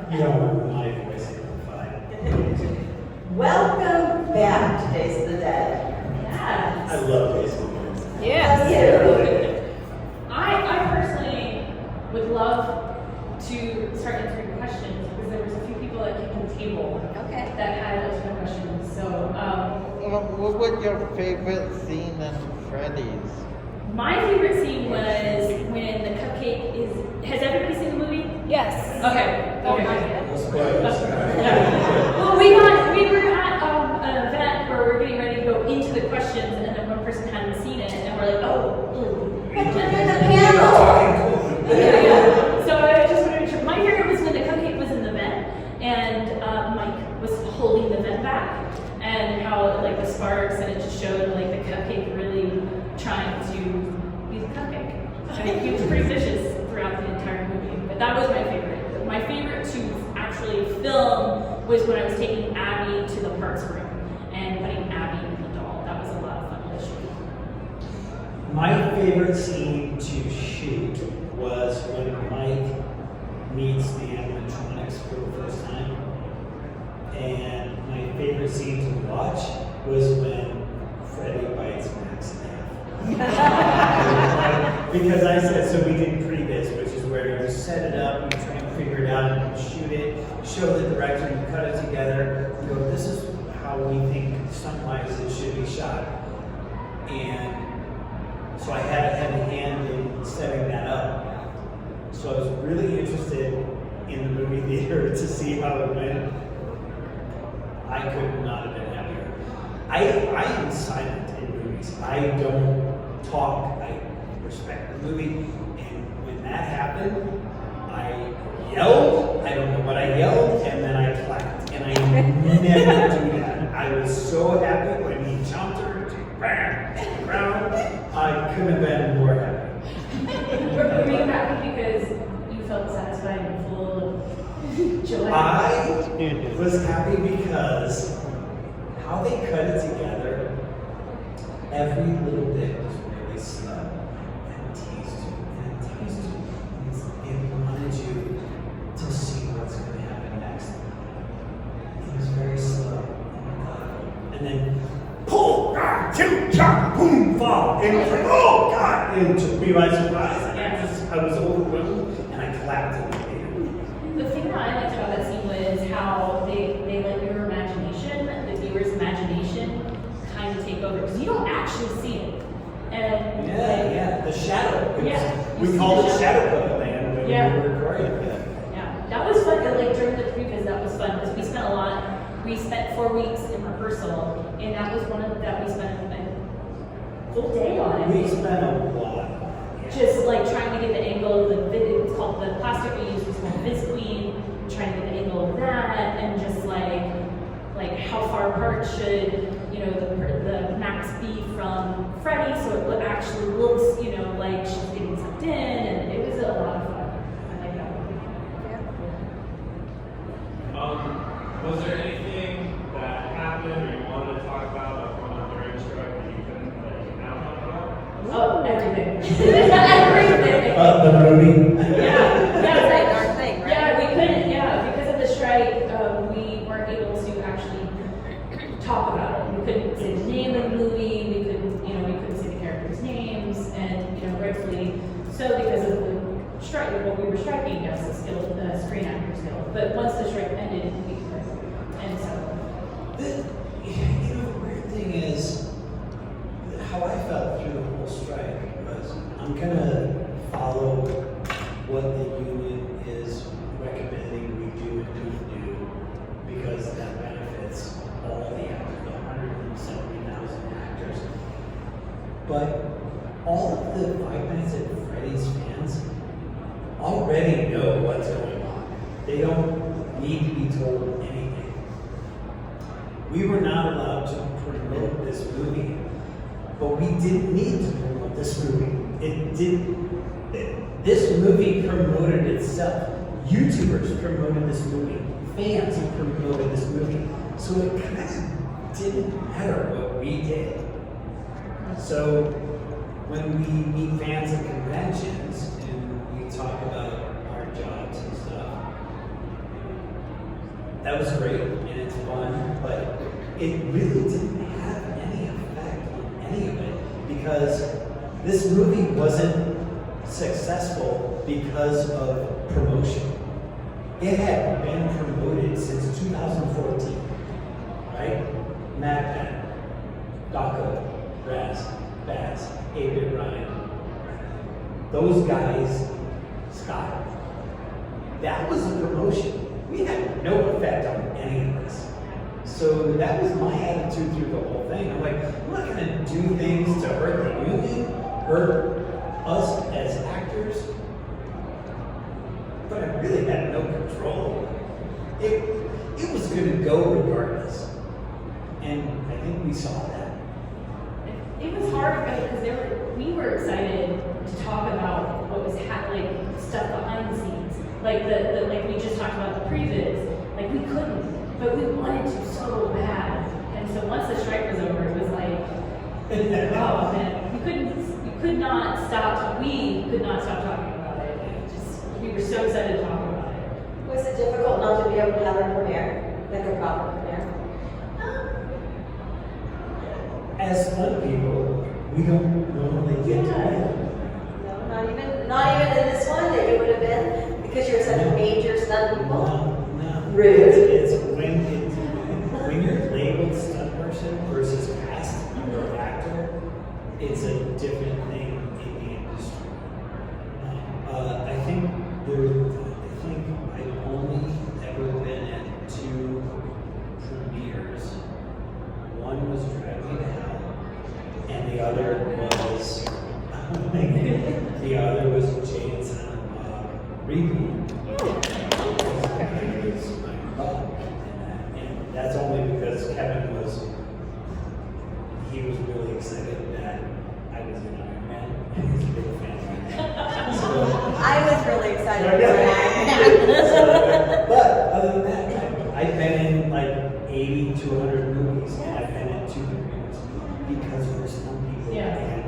You don't want my voice amplified. Welcome back to Days of the Dead. I love Days of the Dead. Yes. I personally would love to start answering questions because there was a few people that came to the table that had a ton of questions. So, what was your favorite scene in Freddy's? my favorite scene was when the cupcake is. Has everybody seen the movie? Yes. Okay. Oh, Okay. not yet. Well, we were at an event where we're getting ready to go into the questions, and then one person hadn't seen it, and we're like, oh. But you're in the panel. Yeah. So I just wanted to. My favorite was when the cupcake was in the vent, and Mike was holding the vent back, and how like the sparks, and it just showed like the cupcake really trying to be the cupcake. I mean, he was pretty vicious throughout the entire movie, but that was my favorite. My favorite to actually film was when I was taking Abby to the parts room and putting Abby in the doll. That was a lot of fun to shoot. My favorite scene to shoot was when Mike meets the animatronics for the first time. And my favorite scene to watch was when Freddy bites Max in half. Because I said, so we did pre-biz, which is where you set it up, you try and figure it out, and you shoot it, show the direction, you cut it together, you go, this is how we think stunt-wise it should be shot. And so I had a heavy hand in setting that up. So I was really interested in the movie theater to see how it went. I could not have been happier. I am silent in movies. I don't talk. I respect the movie. And when that happened, I yelled. I don't know what I yelled, and then I clapped. And I never do that. I was so happy when he jumped her to the ground. I couldn't have been more happy. Were you happy because you felt satisfied and full of joy? I was happy because how they cut it together, every little bit was really slow and teased you and teased you. It wanted you to see what's going to happen next. It was very slow and then pull, two, chop, boom, fall, and it was like, oh God! And it took me by surprise. And I was overwhelmed, and I clapped in the theater. The thing that I liked about that scene was how they let your imagination, the viewer's imagination, kind of take over because you don't actually see it. And Yeah, the shadow. We You see called the it Shadow Puppet Land when we were recording. Yeah, that was fun. Like during the previs, that was fun because we spent a lot. We spent 4 weeks in rehearsal, and that was one of that we spent a full day on it. We spent a lot. Just like trying to get the angle of the it's called the plastic we used was called Viz Queen, trying to get the angle of that, and just like how far apart should the Max be from Freddy, so it actually looks like she's getting sucked in, and it was a lot of fun. I like that one. Was there anything that happened or you wanted to talk about on the during the strike that you couldn't now talk about? Oh, everything. Everything. The movie. Yeah, That's that darn thing, right? Yeah, we couldn't. Yeah, because of the strike, we weren't able to actually talk about it. We couldn't say the name of the movie. We couldn't say the characters' names, and rightfully so because of the strike. What we were striking against the Screen Actors Guild. But once the strike ended, we could. And so. The weird thing is, how I felt through the whole strike was, I'm gonna follow what the union is recommending we do and don't do, because that benefits all the actors, the 170,000 actors. But all of the 5 Nights at Freddy's fans already know what's going on. They don't need to be told anything. We were not allowed to promote this movie, but we didn't need to promote this movie. This movie promoted itself. YouTubers promoted this movie. Fans promoted this movie. So it kind of didn't matter what we did. So when we meet fans at conventions and we talk about our jobs and stuff, that was great and it's fun, but it really didn't have any effect on any of it because this movie wasn't successful because of promotion. It had been promoted since 2014, right? MadPat, Daco, Raz, Baz, 8-Bit Ryan, those guys, Scott. That was a promotion. We had no effect on any of this. So that was my attitude through the whole thing. I'm like, I'm not gonna do things to hurt the movie, hurt us as actors, but I really had no control. It was gonna go regardless. And I think we saw that. It was hard because we were excited to talk about what was like stuff behind the scenes, like like we just talked about the previs. Like we couldn't, but we wanted to so bad. And so once the strike was over, it was like, oh man, we could not stop. We could not stop talking about it. We were so excited to talk about it. Was it difficult not to be able to have a premiere, like a proper premiere? As stunt people, we don't normally get to No, not even in this one that you would have been because you're such a major stunt people. No. Rude. It's when you're labeled stunt person versus cast or actor, it's a different thing in the industry. I think I've only ever been at 2 premieres. One was Drag Me to Hell, and the other was Jay and Silent Bob Reboot. And that's only because Kevin was really excited that I was in Iron Man, and he's a big fan of Iron Man. I was really excited for But other than that, I've been in like 80 to 100 movies, and I've been at 2 premieres because we're some people, Yeah. and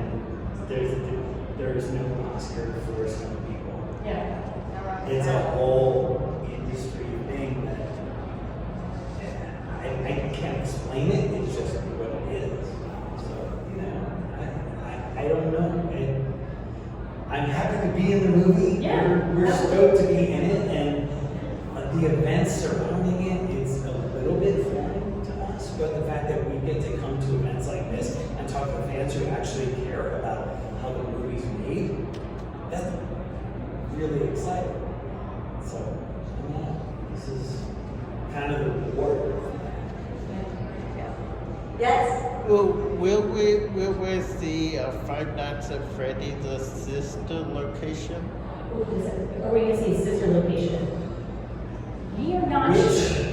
there's no Oscar for some people. Yeah. It's a whole industry thing that I can't explain it. It's just what it is. So I don't know. I'm happy to be in the movie. Yeah. We're stoked to be in it, and the events surrounding it is a little bit foreign to us. But the fact that we get to come to events like this and talk to fans who actually care about how the movie's made, that's really exciting. So, this is kind of the reward. Yes. Will we see Five Nights at Freddy, the sister location? Are we going to see a sister location? We are not sure.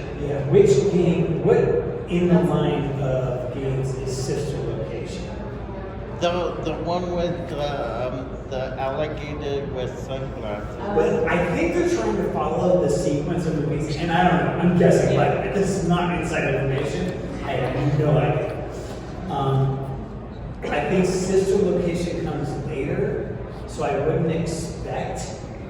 Which game, what in the line of games is sister location? The one with the alligator with sunglasses. But I think they're trying to follow the sequence of movies, and I don't know, I'm guessing, but this is not inside information. I have no idea. I think sister location comes later, so I wouldn't expect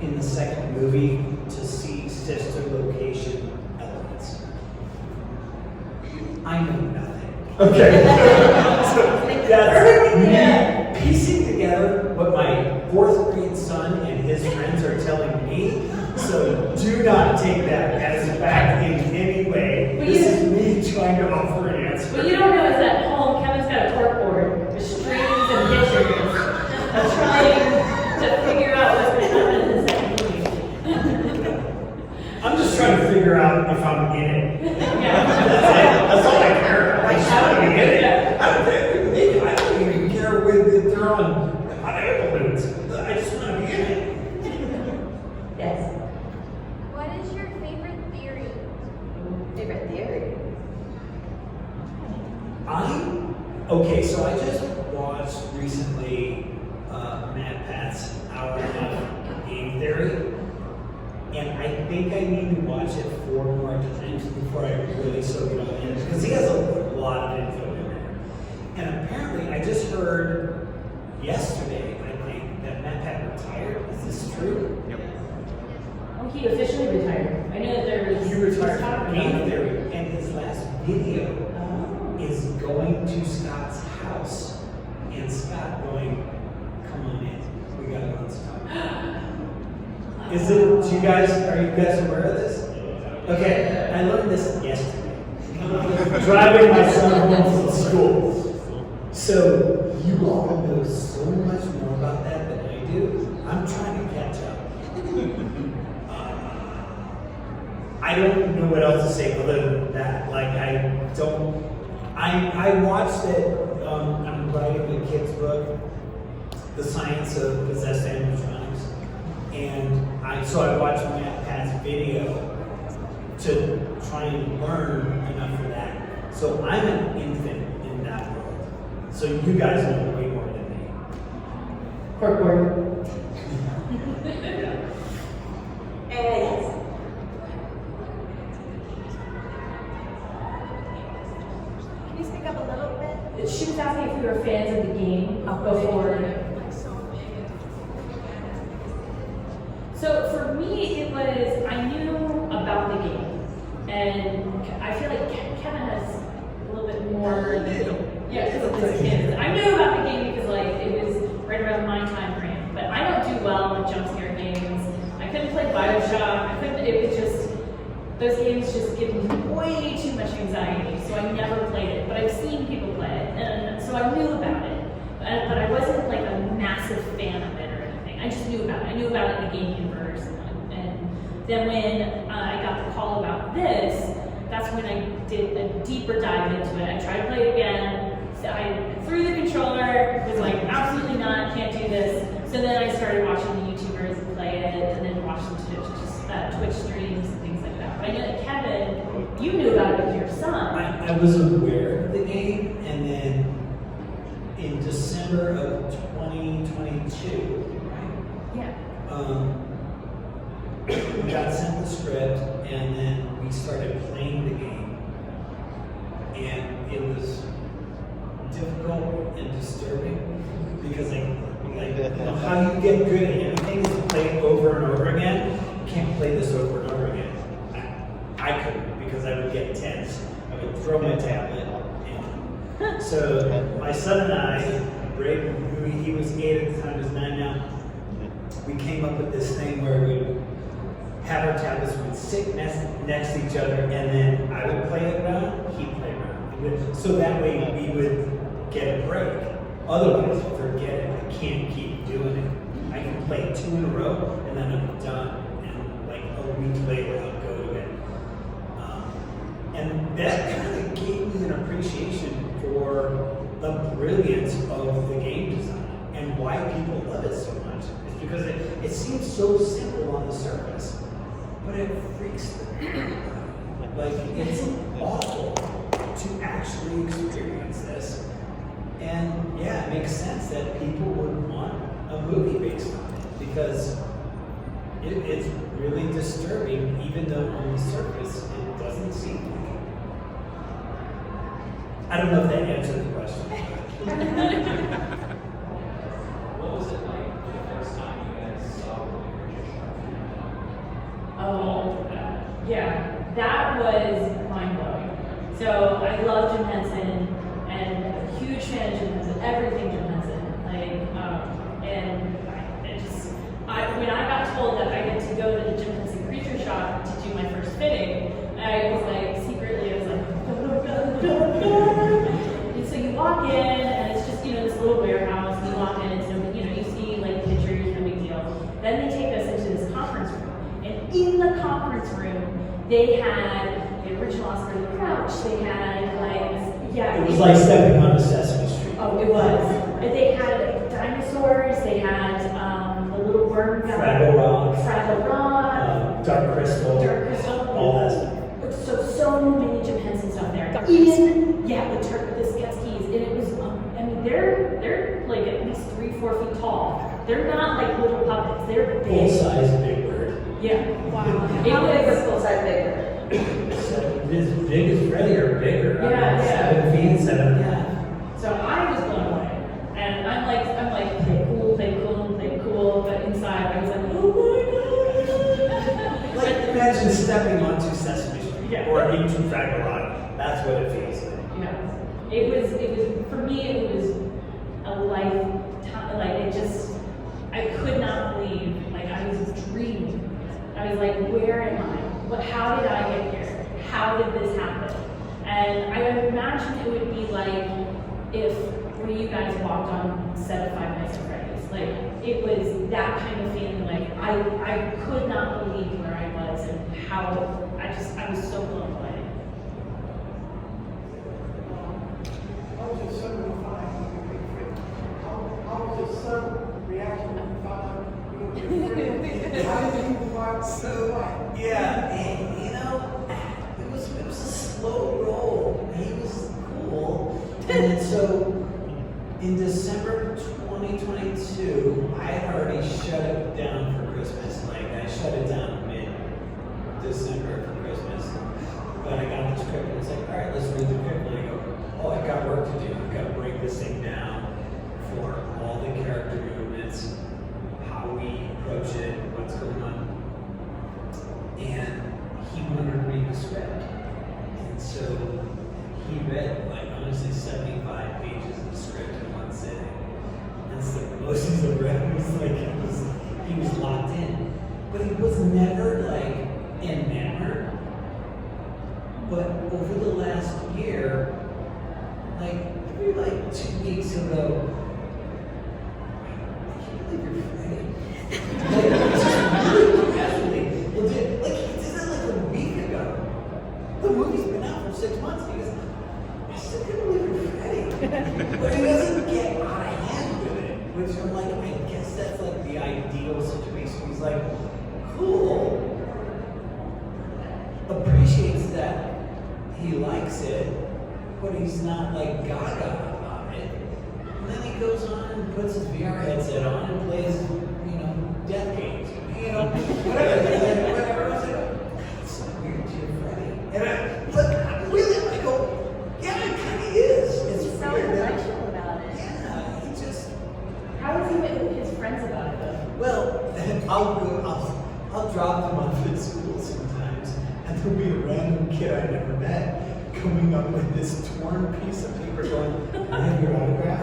in the second movie to see sister location elements. I know nothing. Okay. So that's me piecing together what my 4th grade son and his friends are telling me. So do not take that as fact in any way. But This is me trying to offer an answer. What you don't know is that at home, Kevin's got a corkboard with strings and pictures of trying to figure out what's going to happen in the second movie. I'm just trying to figure out if I'm in it. Yeah. That's all I care about. I just want to be in it. I don't even care if they're on air balloons. I just want to be in it. Yes. What is your favorite theory? Favorite theory? Okay, so I just watched recently Matt Pat's hour and a half game theory, and I think I need to watch it 4 more times before I really soak it all in, because he has a lot of info in there. And apparently, I just heard yesterday, I think, that Matt Pat retired. Is this true? Yep. Oh, he officially retired. I know that there was. He retired talk from about game it. Is it? Are you guys aware of this? Okay, I learned this yesterday. Driving my son home from school. So you all know so much more about that than I do. I'm trying to catch up. I don't know what else to say other than that. Like I watched it. I'm writing a kid's book, The Science of Possessed Animatronics, and I watched Matt Pat's video to try and learn enough for that. So I'm an infant in that world. So you guys know way more than me. Corkboard. Yes. Can you speak up a little bit? She was asking if we were fans of the game before. So for me, it was, I knew about the game. And I feel like Kevin has a little bit more. Yeah, because of his kids. I knew about the game because like it was right around my time frame. But I don't do well with jump scare games. I couldn't play Bioshock. It was just, those games just give me way too much anxiety. So I never played it. But I've seen people play it. And so I knew about it. But I wasn't like a massive fan of it or anything. I just knew about it. I knew about it in the game universe. And then when I got the call about this, that's when I did a deeper dive into it. I tried to play it again. So I threw the controller, was like, absolutely not, can't do this. So then I started watching the YouTubers play it, and then watching Twitch streams and things like that. But I know that Kevin, you knew about it with your son. I was aware of the game, and then in December of 2022, right? Yeah. We got sent the script, and then we started playing the game, and it was difficult and disturbing because how you get good at anything is to play it over and over again. You can't play this over and over again. I couldn't because I would get tense. I would throw my tablet, and so my son and I, Braden, who he was 8 at the time, is 9 now. We came up with this thing where we would have our tablets, we'd sit next to each other, and then I would play it around, he'd play around. So that way we would get a break. Otherwise, forget it. I can't keep doing it. I can play 2 in a row, and then I'm done. And like a week later, I'll go to it. And that kind of gave me an appreciation for the brilliance of the game design and why people love it so much. It's because it seems so simple on the surface, but it freaks them out. Like, it's awful to actually experience this. And yeah, it makes sense that people would want a movie based on it because it's really disturbing, even though on the surface it doesn't seem like it. I don't know if that answered the question. What was it like the first time you guys saw Oh, yeah, that was mind-blowing. So I love Jim Henson and a huge fan of Jim Henson, everything Jim Henson. When I got told that I get to go to the Jim Henson Creature Shop to do my first fitting, I was like, secretly, I was like, and so you walk in, and it's just, this little warehouse, and you walk in, and you see like pictures, no big deal. Then they take us into this conference room, and in the conference room, they had the original Oscar the Grouch, they had It was like stepping on a Sesame Street. Oh, it was. And they had dinosaurs, they had the little worm guy. Fraggle Rock. Dark Crystal. All that stuff. So many Jim Henson stuff there. Even, the Pesquis. And it was, they're like at least 3-4 feet tall. They're not like little puppets, they're big. Full size Big Bird. Yeah. Wow. How big was full-size bigger? As big as Freddy or bigger. Yeah. 7 feet, 7.5. So I was blown away. And I'm like, play cool, but inside I was like, oh my god. Like, imagine stepping onto Sesame Street Yeah. or into Fraggle Rock. That's what it feels like. Yeah. It was, for me, it was a lifetime, I could not believe, I was dreaming I was like, where am I? How did I get here? How did this happen? And I imagine it would be like if one of you guys walked on set of Five Nights at Freddy's. Like, it was that kind of feeling. Like, I could not believe where I was and how I was so blown away. How was your son when you found out you were Big Freddy? How was your son reaction when you found out you were Big Freddy? How did you react? So, yeah, and you know, it was a slow roll. He was cool. And then so in December 2022, I had already shut it down for Christmas. Like, I shut it down mid-December for Christmas. But I got the script and it's like, all right, let's read the script. And I go, oh, I got work to do. I've got to break this thing down for all the character movements, how we approach it, what's going on. And he wanted to read the script. And so he read, like, honestly, 75 pages of the script in one sitting. That's the most he's ever read. It was like, he was locked in. But he was never, like, enamored. But over the last year, like, every, like, 2 weeks he'll go, I can't believe you're Freddy. Like, just really casually. Like, he did that like a week ago. The movie's been out for 6 months. He goes, I still can't believe you're Freddy. But he doesn't get out of hand with it. Which I'm like, I guess that's like the ideal situation. He's like, cool. Appreciates that he likes it, but he's not like gaga about it. And then he goes on and puts his VR headset on and plays, you know, death games. You know, whatever. I was like, it's so weird, you're Freddy. And I look, really, I go, yeah, it kind of is. It's He's so weird. intellectual about it. Yeah, he just. How is he with his friends about it though? Well, I'll drop them off at school sometimes, and there'll be a random kid I never met coming up with this torn piece of paper going, I have your autograph.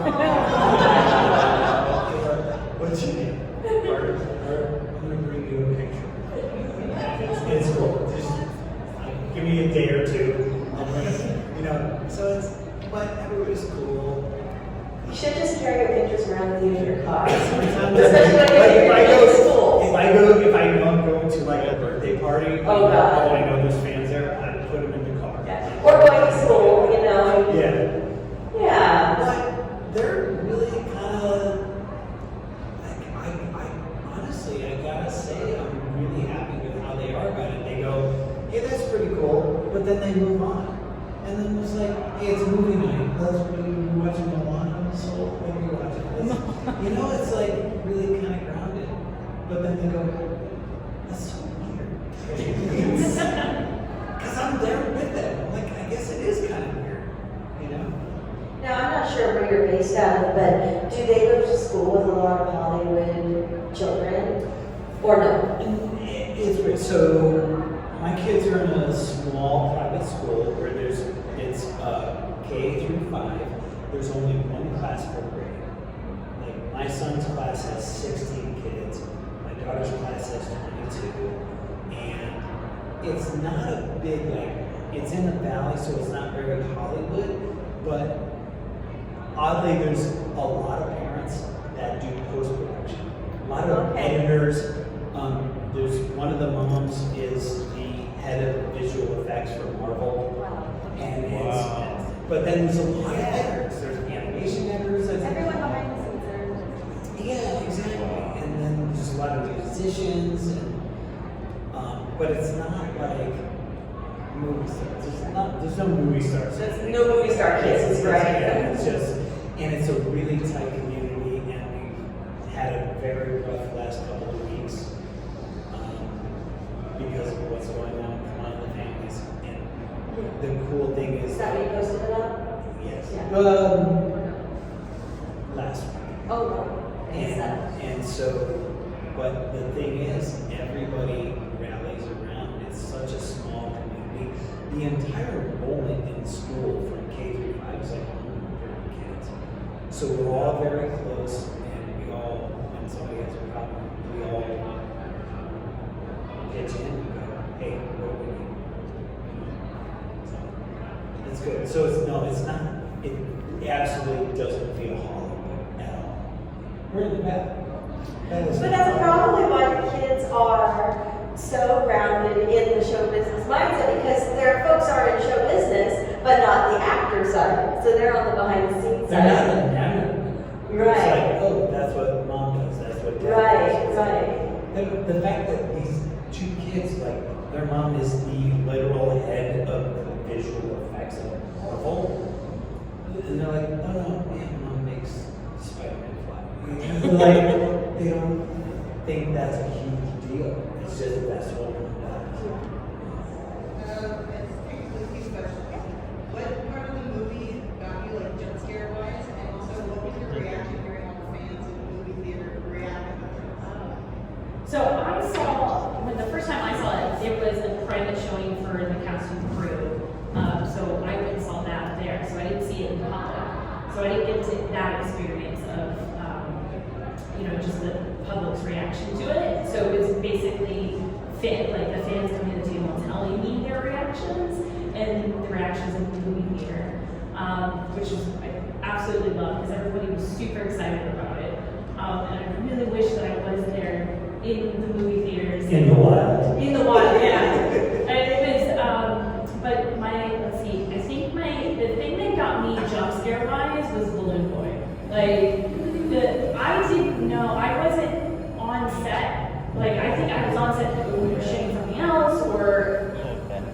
What's your name? Carter. I'm going to bring you a picture. It's cool. Just give me a day or two. I'll bring it. You know, so it's, but everybody's cool. You should just carry your pictures around with you in your car. Sometimes Especially when you're in school. if I know I'm going to like a birthday party, Oh, God. I know there's fans there, I put them in the car. Yeah. Or going to school, you know. Yeah. Yeah. But they're really kind of, like, I honestly, I gotta say, I'm really happy with how they are about it. They go, hey, that's pretty cool, but then they move on. And then it's like, hey, it's a movie night. Let's be watching Moana, so what are you watching? You know, it's like really kind of grounded. But then they go, that's so weird. Because I'm there with them. I'm like, I guess it is kind of weird, you know? Now, I'm not sure where you're based out of, but do they go to school with a lot of Hollywood children? Or no? It's weird. So my kids are in a small private school where it's K through 5. There's only one class per grade. Like, my son's class has 16 kids. My daughter's class has 22. And it's not a big, like, it's in the valley, so it's not very Hollywood. But oddly, there's a lot of parents that do post-production. A lot of editors. There's one of the moms is the head of visual effects for Marvel. Wow. And but then there's a lot of editors. There's animation editors. Everyone behind the scenes are. Yeah, exactly. And then there's a lot of musicians, and but it's not like movie stars. There's no movie stars. There's no movie star kids, right? Yeah, it's just, and it's a really tight community, and we've had a very rough last couple of weeks because of what's going on with one of the families. And the cool thing is Is that what you posted it up? yes. Yeah. Last week. Oh, no. And so, but the thing is, everybody rallies around. It's such a small community. The entire enrollment in school from K through 5 is like 130 kids. So we're all very close, and we all, when somebody has a problem, we all pitch in and go, hey, what do we need? So, it's good. So it's not, it absolutely doesn't feel hollow at all. We're in the back. But that's probably why the kids are so grounded in the show business mindset, because their folks are in show business, but not the actor side. So they're on the behind the scenes They're side. not enamored. Right. It's like, oh, that's what mom does. That's what dad does. Right. The fact that these two kids, like, their mom is the literal head of the visual effects of Marvel, and they're like, oh no, yeah, mom makes Spider-Man fly. Like, they don't think that's a huge deal. It's just that's what mom does. What part of the movie got you like jump scare wise, and also what was your reaction hearing all the fans in the movie theater reacting? So I saw, when the first time I saw it, it was a private showing for the cast and crew. So I went and saw that there, so I didn't see it in public. So I didn't get to that experience of, just the public's reaction to it. So it was basically the fans coming to the table and telling me their reactions and the reactions in the movie theater, which is I absolutely love because everybody was super excited about it. And I really wish that I was there in the movie theaters. In the wild. In the wild, yeah. And it was, but let's see, I think the thing that got me jump scare wise was Balloon Boy. Like, I didn't know, I wasn't on set. Like, I think I was on set when we were shooting something else, or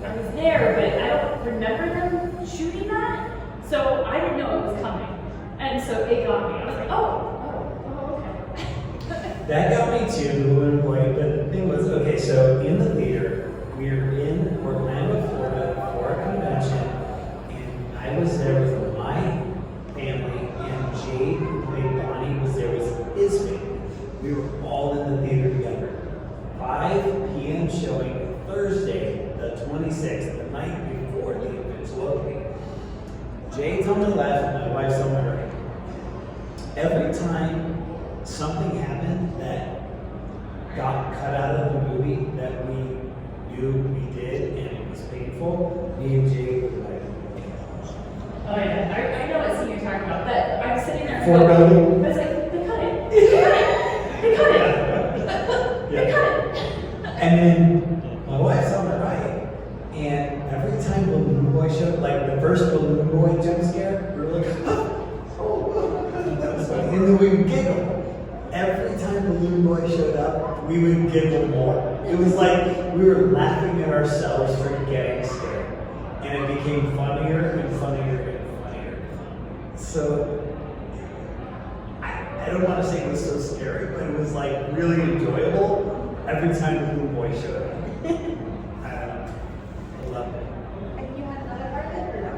I was there, but I don't remember them shooting that. So I didn't know it was coming. And so it got me. I was like, oh, okay. That got me too, the Balloon Boy. But the thing was, okay, so in the theater, we were in Orlando, Florida for a convention, and I was there with my family, and Jade, who played Bonnie, was there with his family. We were all in the theater together. 5 p.m. showing Thursday, the 26th, the night before the event's opening. Jade's on the left, my wife's on the right. Every time something happened that got cut out of the movie that we knew we did and it was painful, me and Jade were like, Oh yeah, I know what scene you're talking about. But I was sitting there. Foreboding. I was like, they cut it. They cut it. They cut it. They cut it. And then my wife's on the right, and every time Balloon Boy showed, like the first Balloon Boy jump scare, we were like, oh, that was funny. And then we would giggle. Every time Balloon Boy showed up, we would giggle more. It was like we were laughing at ourselves for getting scared. And it became funnier and funnier and funnier. So, I don't want to say it was so scary, but it was like really enjoyable every time the Balloon Boy showed up. I loved it. And you had another part of it or no?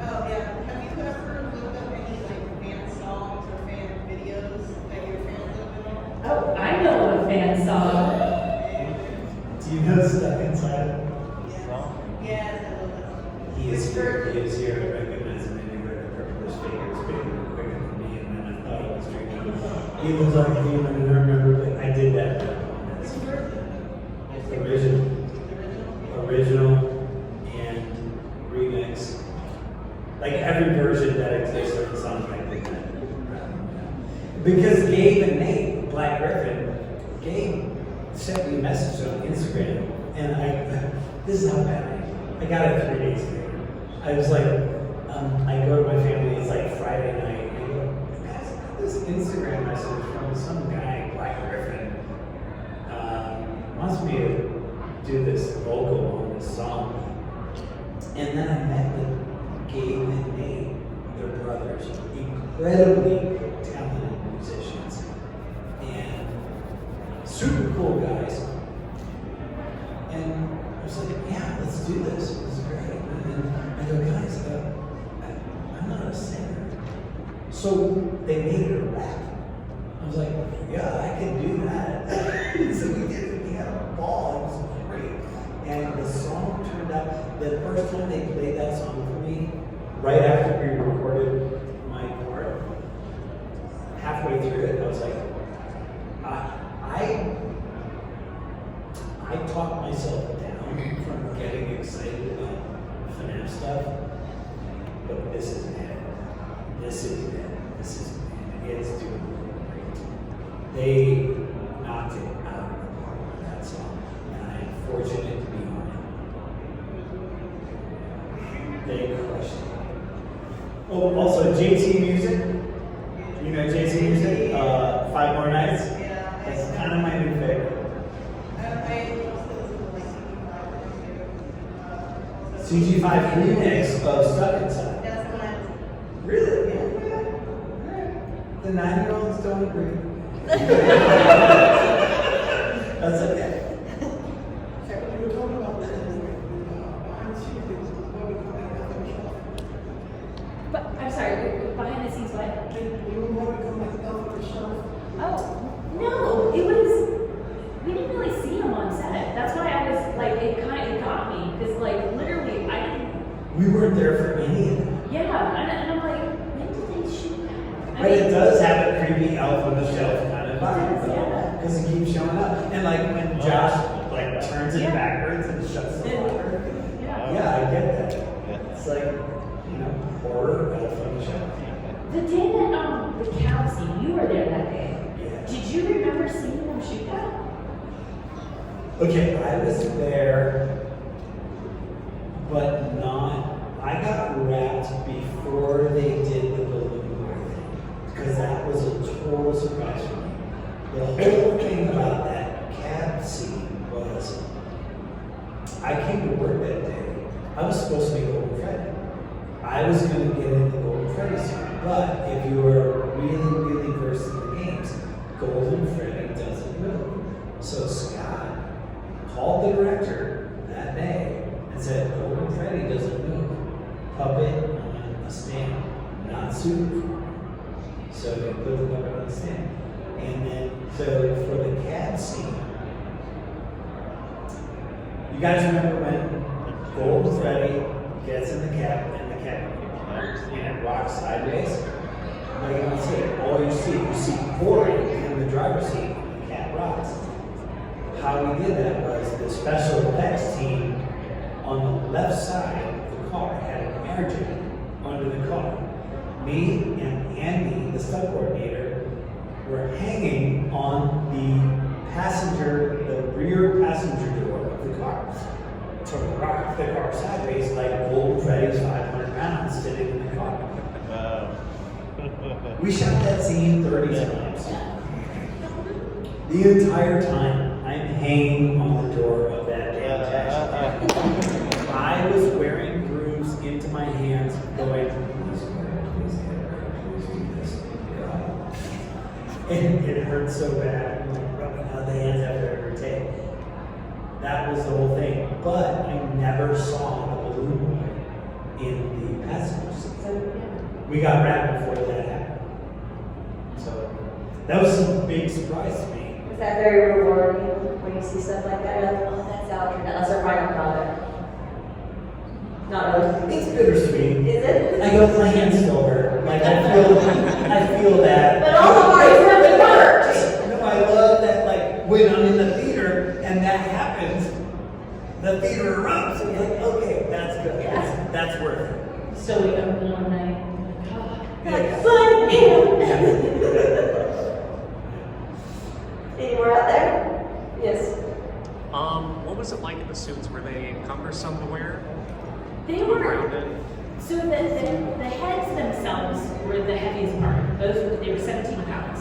Oh yeah, have you ever looked up any like fan songs or fan videos that you're fans of at all? Oh, I know a fan song. Do you know Stuck Inside? Yes, I love that. He is here. I recognize him anywhere. The purplish figure is bigger and quicker than me, and then I thought he was drinking. He looks like a demon, and I remember, but I did that. Which version? Original and remix. Like every version that exists of the song, I did that. Because Gabe and Nate, Black Griffin, Gabe sent me a message on Instagram, and this is how bad I got it 3 days later. I was like, I go to my family, it's like Friday night, and I go, guys, I got this Instagram message from some guy, Black Griffin, wants me to do this vocal on this song. And then I met with Gabe and Nate, their brothers, incredibly talented musicians, and super cool guys. And I was like, yeah, let's do this. This is great. And then I go, guys, I'm not a singer. So they made it a rap. I was like, yeah, I can do that. So we did it. We had a ball. It was great. And the song turned out, the first time they played that song for me, right after we recorded my part, halfway through it, I was like, I talk stuff. But this is it. This is it. This is it. It's doing great. They knocked it out of the park with that song, and I am fortunate to be on it. They crushed it. Oh, also JT Music. You know JT Music? 5 More Nights. Yeah. It's kind of my new favorite. I also listen to like CG5 CG5 remix of Stuck Inside. That's when I Really? Yeah. The 9-year-olds don't agree. That's okay. You were talking about this behind the scenes things, what we call that elf on the shelf. But I'm sorry, behind the scenes, what? You know what we call like elf on the shelf? Oh, no, it was, we didn't really see him on set. That's why I was like, it got me, because like literally, I didn't, We weren't there for any of that. yeah, and I'm like, when did they shoot that? I But it mean, does have a creepy elf on the shelf kind of vibe, It does, though. yeah. Because it keeps showing up. And like when Josh like turns it Yeah. backwards and shuts the water. Yeah. Yeah, I get that. It's like, you know, horror elf on the shelf. The day that, the cow scene, you were there that day. Yeah. Did you remember seeing them shoot that? Okay, I was there, but not. I got wrapped before they did the balloon thing, because that was a total surprise for me. The whole thing about that cab scene was, I came to work that day. I was supposed to be Golden Freddy. I was going to get in the Golden Freddy suit, but if you were really, really versed in the games, Golden Freddy doesn't move. So Scott called the director that day and said, Golden Freddy doesn't move. Puppet on a stand, not suited for him. So they put the puppet on the stand. And then, so for the cab scene, you guys remember when Golden Freddy gets in the cab and the cab and it rocks sideways? No, you don't see it. All you see Corey in the driver's seat and the cab rocks. How we did that was the special effects team on the left side of the car had an air jacket under the car. Me and Andy, the stunt coordinator, were hanging on the rear passenger door of the car to rock the car sideways like Golden Freddy's 500 pounds sitting in the car. We shot that scene 30 times. The entire time, I'm hanging on the door of that damn taxi. I was wearing grooves into my hands, going, please do this. God. And it hurt so bad, I'm like rubbing out the hands after every take. That was the whole thing. But I never saw the balloon boy in the passenger seat. We got wrapped before that happened. So that was a big surprise to me. Is that very rewarding when you see stuff like that? You're like, oh, that's Alfred. That's a final product. Not really. It's bittersweet. Is it? I go, my hands still hurt. Like I feel that. But all the parties really worked. No, I love that. Like when I'm in the theater and that happens, the theater erupts. And you're like, okay, that's good. Yeah. That's worth it. So we got one night. Like, fun, yeah. Any more out there? Yes. What was it like in the suits? Were they cumbersome to wear? They were, Rounded? so the heads themselves were the heaviest part. They were 17 pounds.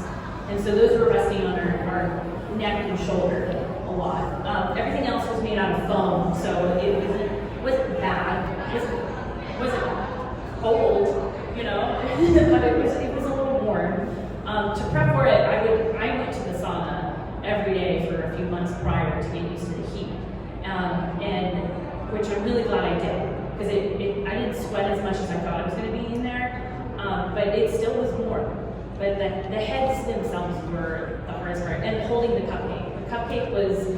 And so those were resting on our neck and shoulder a lot. Everything else was made out of foam, so it wasn't bad. It wasn't cold, you know, but it was a little warm. To prep for it, I went to the sauna every day for a few months prior to get used to the heat, and which I'm really glad I did, because I didn't sweat as much as I thought I was going to be in there, but it still was warm. But the heads themselves were the hardest part, and holding the cupcake. The cupcake was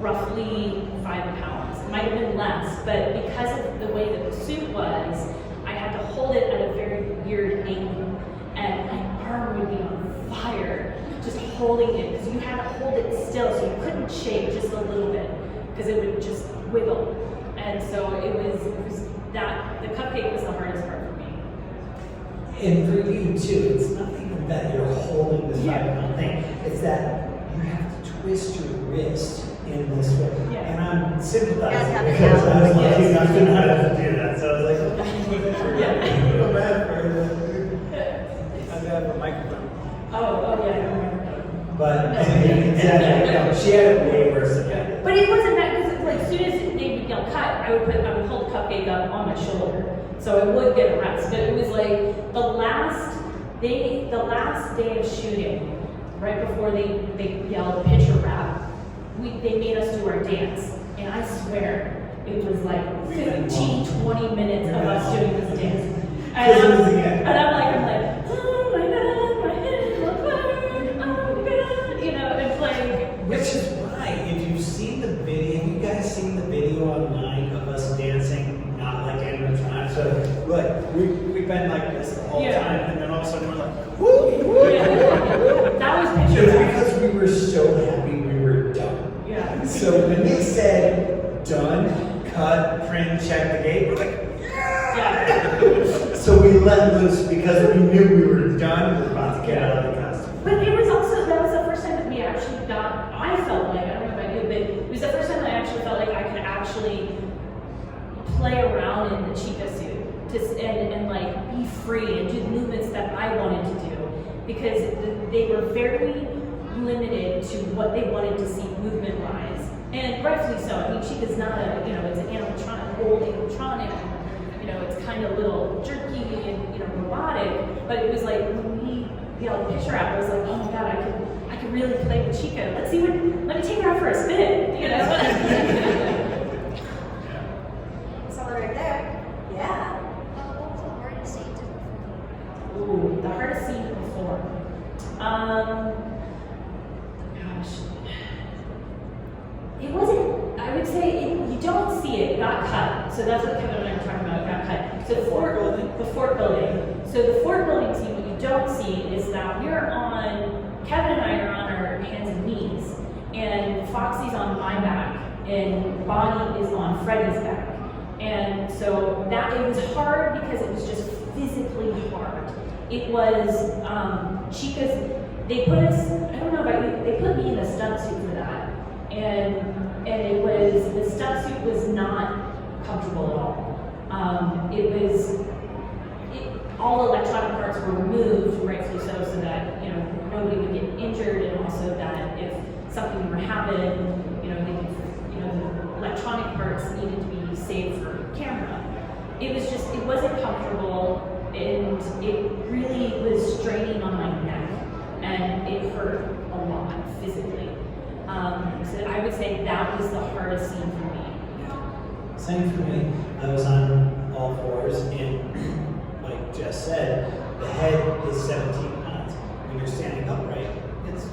roughly 5 pounds. It might have been less, but because of the way that the suit was, I had to hold it at a very weird angle, and my arm would be on fire just holding it, because you had to hold it still, so you couldn't shake just a little bit, because it would just wiggle. And so it was that the cupcake was the hardest part for me. And for you too, it's not even that you're holding this 5-pound thing. It's that you have to twist your wrist in this way. Yeah. And I'm sympathizing You have to because I was like, balance. you're not gonna have to do that. So I was like, I feel bad for her. I got a microphone. Oh, yeah, I remember. But exactly, no, she had it way worse than that. But it wasn't that, because like, as soon as they would yell cut, I would hold the cupcake up on my shoulder. So I would get a rest. But it was like the last day of shooting, right before they yelled picture wrap, they made us do our dance. And I swear, it was like 15, 20 minutes of us doing this dance. And I'm like, oh my God, my head looks better, oh my God, you know, it's like. Which is why, if you've seen the video, have you guys seen the video online of us dancing, not like animatronics? So, look, we've been like this the whole time, and then all of a sudden we're like, woo, woo. That was picture It's wrap. because we were so happy we were done. Yeah. So when they said done, cut, print, check the gate, we're like, Yeah. so we let loose because we knew we were done, we were about to get out of the costume. But it was also, that was the first time that we actually got, I felt like, I don't know about you, but it was the first time that I actually felt like I could actually play around in the Chica suit and like be free and do the movements that I wanted to do, because they were very limited to what they wanted to see movement wise, and rightfully so. I mean, Chica's not a, you know, it's an animatronic, old animatronic, you know, it's kind of a little jerky and, you know, robotic, but it was like when we yelled picture wrap, I was like, oh my God, I could really play with Chica. Let me take her out for a spin, you know. Someone right there. Yeah. What was the hardest scene to perform? Ooh, the hardest scene to perform. Gosh. It wasn't, I would say, you don't see it, it got cut. So that's what Kevin and I were talking about, it got cut. So the fort building. So the fort building scene, what you don't see is that Kevin and I are on our hands and knees, and Foxy's on my back, and Bonnie is on Freddy's back. And so it was hard because it was just physically hard. It was, Chica's, they put us, I don't know about you, they put me in a stunt suit for that. And it was, the stunt suit was not comfortable at all. All electronic parts were removed, rightfully so that, you know, nobody would get injured, and also that if something were to happen, you know, the electronic parts needed to be saved for camera. It wasn't comfortable, and it really was straining on my neck, and it hurt a lot physically. So I would say that was the hardest scene for me. Same for me. I was on all fours, and like Jess said, the head is 17 pounds. When you're standing upright, it's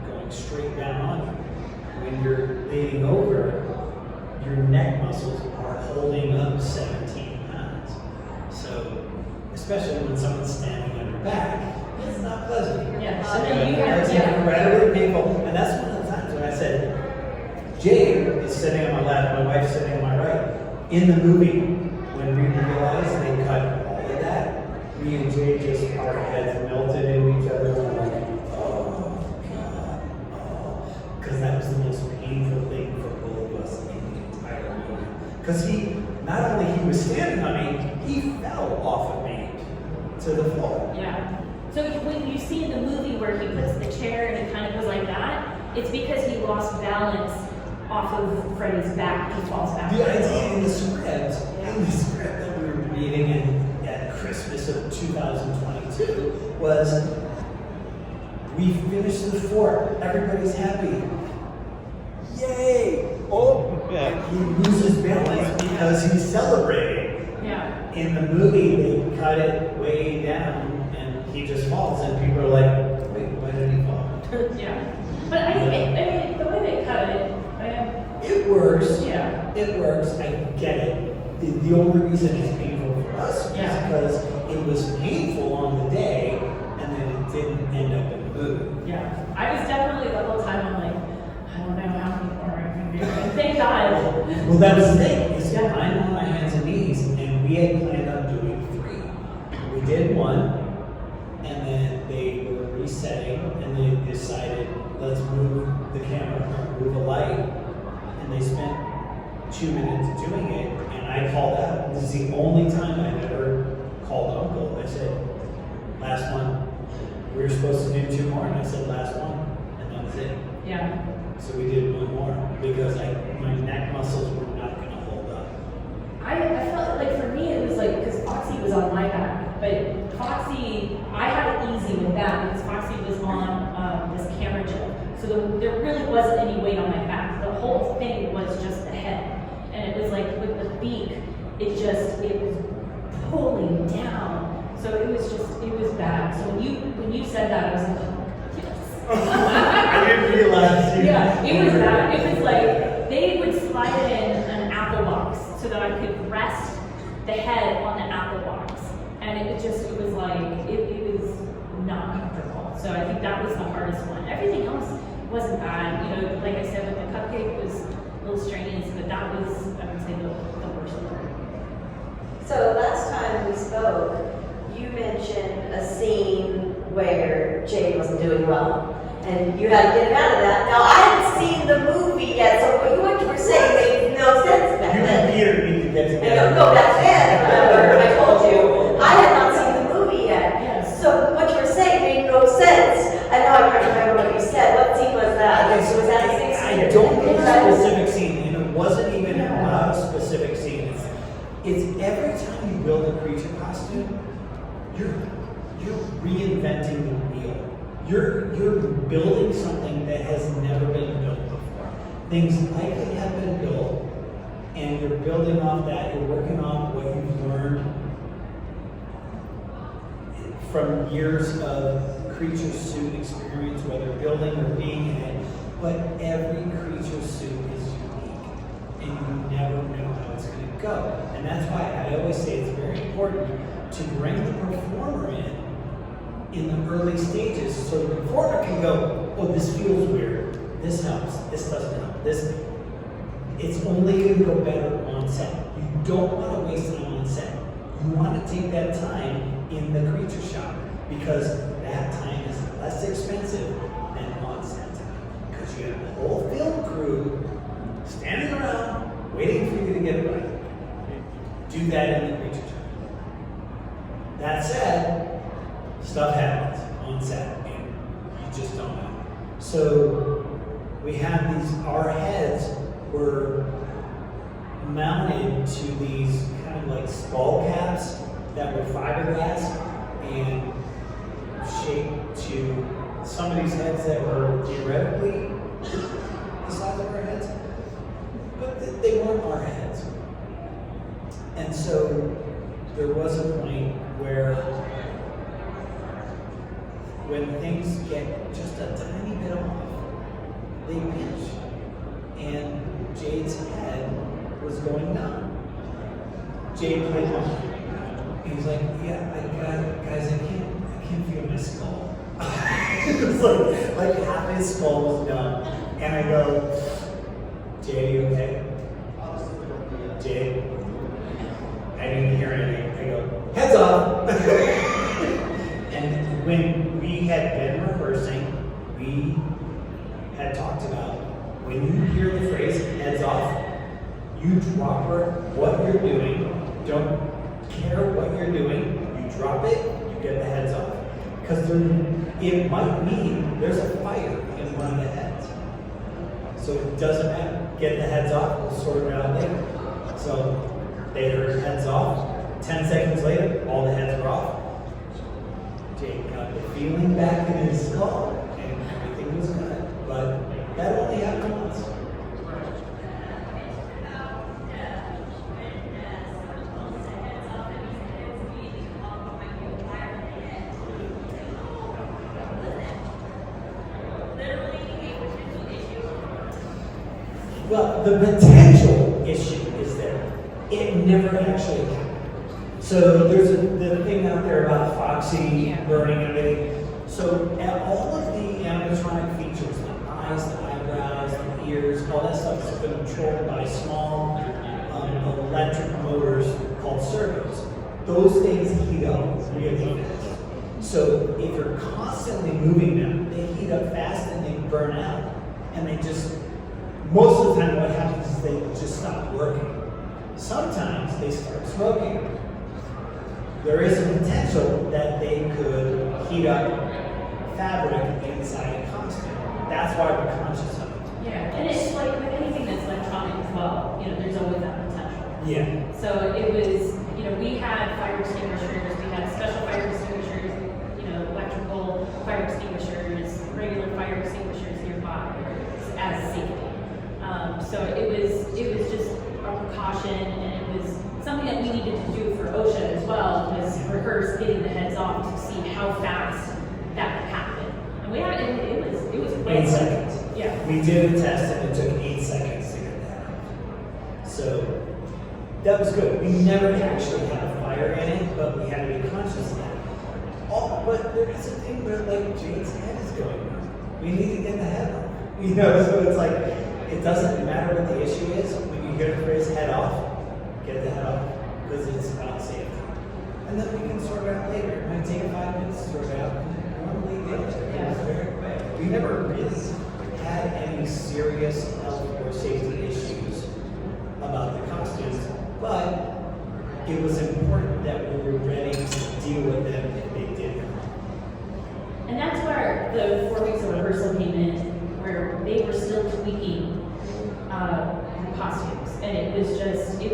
going straight down on you. When you're leaning over, your neck muscles are holding up 17 pounds. So, especially when someone's standing on your back, it's not pleasant. Yeah. So, And then you it's incredibly painful. And that's one of the times when I said, Jade is sitting on my left, my wife's sitting on my right. In the movie, when we realized they cut all of that, me and Jade just, our heads melted in each other. And we're like, oh God, oh. Because that was the most painful thing for both of us in the entire movie. Because not only he was standing on me, he fell off of me to the floor. Yeah. So when you see in the movie where he puts the chair and it kind of goes like that, it's because he lost balance off of Freddy's back. He falls back. The idea in the script that we were reading at Christmas of 2022 was, we finished the fort, everybody's happy. Yay! Oh, Yeah. he loses balance because he's celebrating. Yeah. In the movie, they cut it way down and he just falls, and people are like, wait, why did he fall? Yeah. But I mean, the way they cut it, It works. Yeah. It works. I get it. The only reason it's painful for us is Yeah. because it was painful on the day, and then it didn't end up in the movie. yeah. I was definitely the whole time, I'm like, I don't know how many more I can do. And thank God. Well, that was the thing. Is Yeah. I'm on my hands and knees, and we had planned on doing 2 minutes doing it, and I called out. This is the only time I've ever called Uncle. I said, last one. We were supposed to do 2 more, and I said, last one, and that was it. Yeah. So we did 1 more because my neck muscles were not going to hold up. I felt like for me it was like, because Foxy was on my back, but Foxy, I had it easy with that because Foxy was on this camera chip. So there really wasn't any weight on my back. The whole thing was just the head. And it was like with the beak, it was pulling down. So it was bad. So when you said that, I was like, I didn't realize. Yeah, it was bad. It was like they would slide in an apple box so that I could rest the head on the apple box, and it was like it was not comfortable. So I think that was the hardest one. Everything else wasn't bad. You know, like I said, with the cupcake was a little strenuous, but that was, I would say, the worst one. So last time we spoke, you mentioned a scene where Jay wasn't doing well, and you had to get him out of that. Now, I hadn't seen the movie yet, so what you were saying made no sense back You and then. Peter need to get I together. don't know, back then, remember, I told you, I had not seen the movie yet. Yes. So what you were saying made no sense. I know I can't remember what you said. What scene was that? Okay, so Was that 16? I don't know a specific scene, and it wasn't even about a specific scene. It's every time you build a creature costume, you're reinventing the wheel. You're building something that has never been built before. Things likely have been built, and you're building off that. You're working off what you've learned from years of creature suit experience, whether building or being in it. But every creature suit is unique, and you never know how it's going to go. And that's why I always say it's very important to bring the performer in the early stages, so the performer can go, oh, this feels weird, this helps, this doesn't help, it's only going to go better on set. You don't want to waste time on set. You want to take that time in the creature shop, because that time is less expensive than on set time. Because you have a whole film crew standing around waiting for you to get it right. Do that in the creature shop. That said, stuff happens on set, and you just don't know. So we had our heads were mounted to these kind of like skull caps that were fiberglass and shaped to somebody's heads that were theoretically the size of our heads, but they weren't our heads. And so there was a point where when things get just a tiny bit off, they pinch. And Jade's head was going numb. Jade played one. He's like, yeah, guys, I can't feel my skull. It was like half his skull was numb. And I go, Jade, you okay? Jade? I didn't hear anything. I go, heads off. And when we had been rehearsing, we had talked about when you hear the phrase heads off, you drop what you're doing, don't care what you're doing, you drop it, you get the heads off. Because it might mean there's a fire in one of the heads. So it doesn't matter. Get the heads off, we'll sort it out later. So they heard heads off. 10 seconds later, all the heads were off. Jake got the feeling back in his skull, and everything was good. But that only happened once. Well, the potential issue is there. It never actually happened. So there's the thing out there about Foxy burning and everything. So all of the animatronic features, the eyes, the eyebrows, the ears, all that stuff is controlled by small electric motors called servos. Those things heat up really fast. So if you're constantly moving them, they heat up fast and they burn out. And they just, most of the time what happens is they just stop working. Sometimes they start smoking. There is a potential that they could heat up fabric inside a costume. That's why we're conscious of it. Yeah, and it's like with anything that's electronic as well, there's always that potential. Yeah. So it was, we had fire extinguishers, we had special fire extinguishers, electrical fire extinguishers, regular fire extinguishers nearby as safety. So it was just a precaution, and it was something that we needed to do for OSHA as well, was rehearse getting the heads off to see how fast that could happen. And we had it was 8 seconds. Yeah. We did a test and it took 8 seconds to get that out. So that was good. We never actually had a fire in it, but we had to be conscious of that. But there is a thing where like Jade's head is going on. We need to get the head off. So it's like it doesn't matter what the issue is. When you hear the phrase head off, get the head off because it's about safety. And then we can sort it out later. It might take 5 minutes to sort it out. Normally it was very quick. We never really had any serious health or safety issues about the costumes, but it was important that we were ready to deal with them if they did come. And that's where the 4 weeks of rehearsal came in, where they were still tweaking the costumes. And it was just, we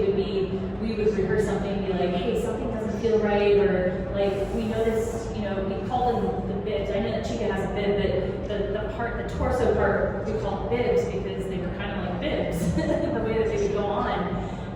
would rehearse something and be like, hey, something doesn't feel right, or like, we noticed, we call them the bibs. I know that Chica has a bib, but the torso part, we called bibs because they were kind of like bibs, the way that they would go on.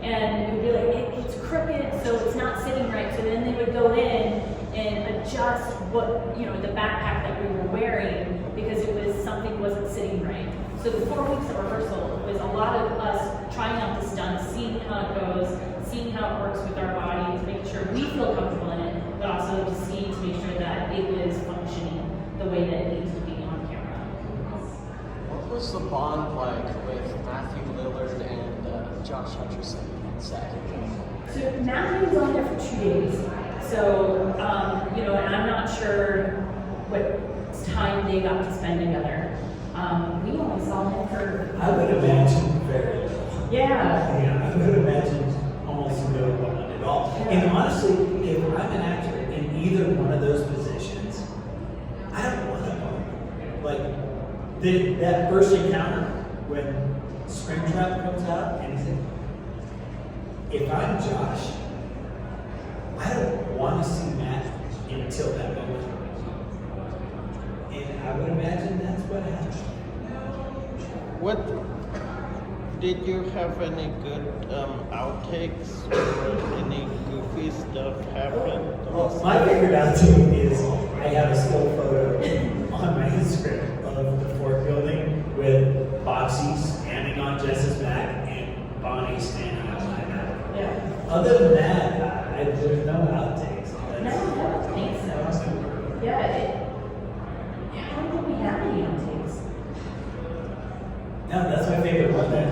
And it would be like, it's crooked, so it's not sitting right. So then they would go in and adjust what, the backpack that we were wearing because it was something wasn't sitting right. So the 4 weeks of rehearsal was a lot of us trying out the stunts, seeing how it goes, seeing how it works with our bodies, making sure we feel comfortable in it, but also just seeing to make sure that it was functioning the way that it needs to be on camera. What was the bond like with Matthew Lillard and Josh Hutcherson on set? So Matthew was on there for 2 days. So, and I'm not sure what time they got to spend together. We only saw him for... I would imagine very little. Yeah. I would imagine almost no bond at all. Yeah. And honestly, if I'm an actor in either one of those positions, I don't want to bond. Like, that first encounter when Springtrap comes out and he's like, if I'm Josh, I don't want to see Matt until that moment. And I would imagine that's what happened. What did you have any good outtakes or any goofy stuff happen? Well, my favorite outtake is I have a still photo on my Instagram of the fort building with Boxy standing on Jess's back and Bonnie standing on my back. Yeah. Other than that, there's no outtakes. No, I don't think so. Yeah, I don't think we have any outtakes. No, that's my favorite one. That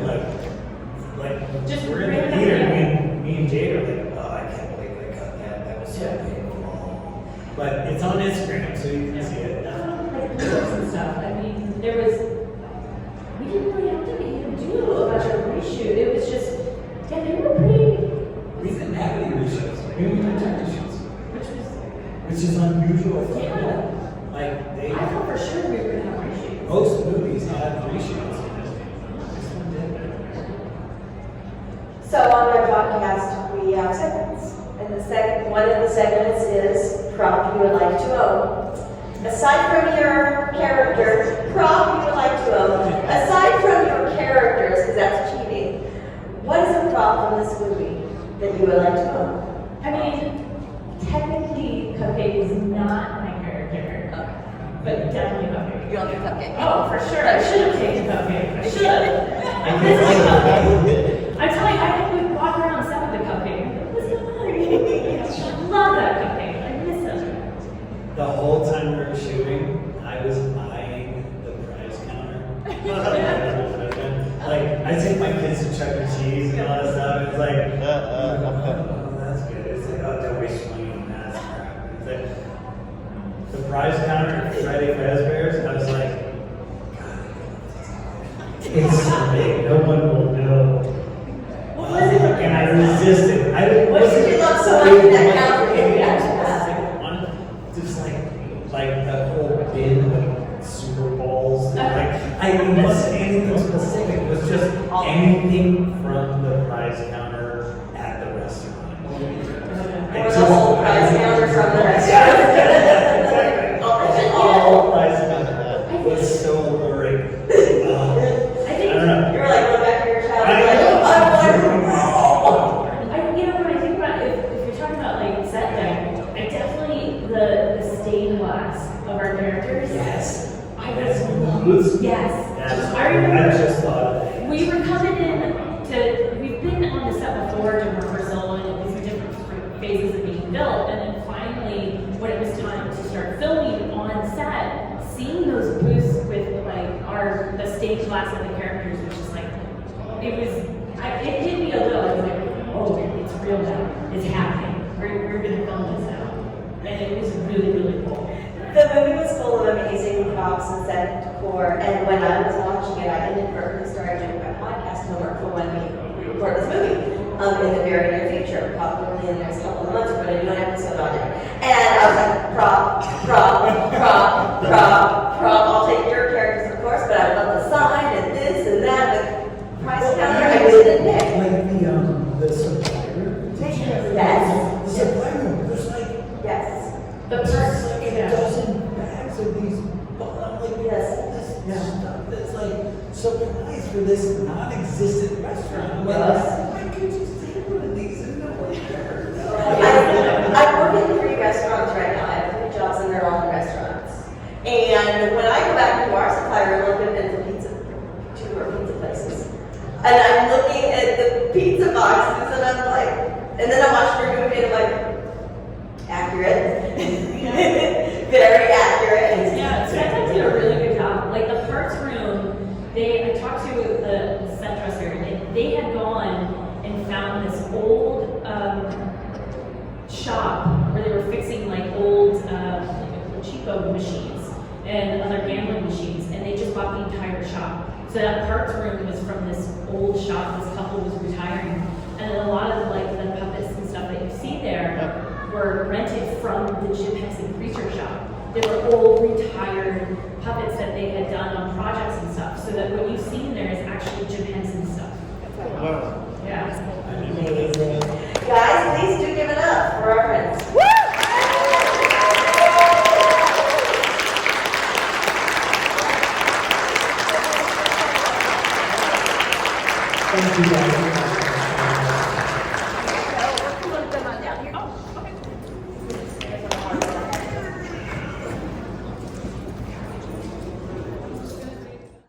like Just we're in the random, theater. yeah. Me and Jade are like, oh, I can't believe they cut that. That was so painful. But it's on Instagram, so you can see it. Like videos and stuff. I mean, we didn't really have to even do a bunch of reshoot. It was just, they were pretty. We didn't have any reshoots. We only had 10 reshoots, which is unusual for Yeah. Like I thought for sure we were gonna have reshoots. most movies have reshoots. This one did. So on our podcast, we have segments. And one of the segments is prop you would like to own. Aside from your character, prop you would like to own. Aside from your characters, because that's cheating, what is a prop from this movie that you would like to own? I mean, technically, Cupcake is not my character, but definitely Cupcake. You want the cupcake? Oh, for sure. I should have taken Cupcake. I should have. I miss my Cupcake. I'm telling you, I think we walk around set with the Cupcake. What's going on? I love that Cupcake. I miss him. The whole time we were shooting, I was eyeing the prize counter. Like, I take my kids to Chuck E. Cheese and all that stuff. It's like, oh, that's good. It's like, oh, don't waste money on that crap. It's like, the prize counter at Freddy Fazbear's, I was like, God, it's so big. No one will know something that counts. Just like a whole bin of Super Bowls. It wasn't anything specific. It was just anything from the prize counter at the restaurant. Or the whole prize counter from the restaurant. Exactly. All prize counter. It was so boring. I think I don't know. You were like going back to your childhood. I know. When I think about it, if you're talking about like set deck, I definitely the stained glass of our characters. Yes. I That's was boots. yes. Yes. I remember I just thought of that. we were coming we've been on the set before during rehearsal and it was different phases of being built, and then finally when it was time to start filming on set, seeing those booths with like the stage glass of the characters was just like it hit me a little. I was like, oh, it's real now. It's happening. We're gonna film this now. And it was really, really cool. The movie was full of amazing props and set decor, and when I was watching it, I inadvertently started doing my podcast homework for when we record this movie in the very near future, probably in the next couple of months. We're going to do an episode on it. And I was like, prop. I'll take your characters, of course, but I love the sign and this and that. The price counter, I just didn't pick. Like the supply room. Yes. The supply room. There's like Yes. there's like a dozen bags of these. I'm like, Yes. this stuff that's like so nice for this non-existent restaurant. I'm like, Yes. why could you take one of these and no one cared? I work in 3 restaurants right now. I have 3 jobs and they're all in restaurants. And when I go back into our supply room, I've been to 2 or pizza places. And I'm looking at the pizza boxes and I'm like, and then I watch your movie and I'm like, accurate. Very accurate. Yeah, Santa did a really good job. Like the parts room, I talked to the set dresser, and they had gone and found this old shop where they were fixing like old cheapo machines and other gambling machines, and they just bought the entire shop. So that parts room was from this old shop. This couple was retiring, and then a lot of like the puppets and stuff that you see there were rented from the Jim Henson Creature Shop. They were old retired puppets that they had done on projects and stuff. So that what you see in there is actually Jim Henson stuff. Wow. Yeah. Guys, please do give it up for our friends. Thank you guys.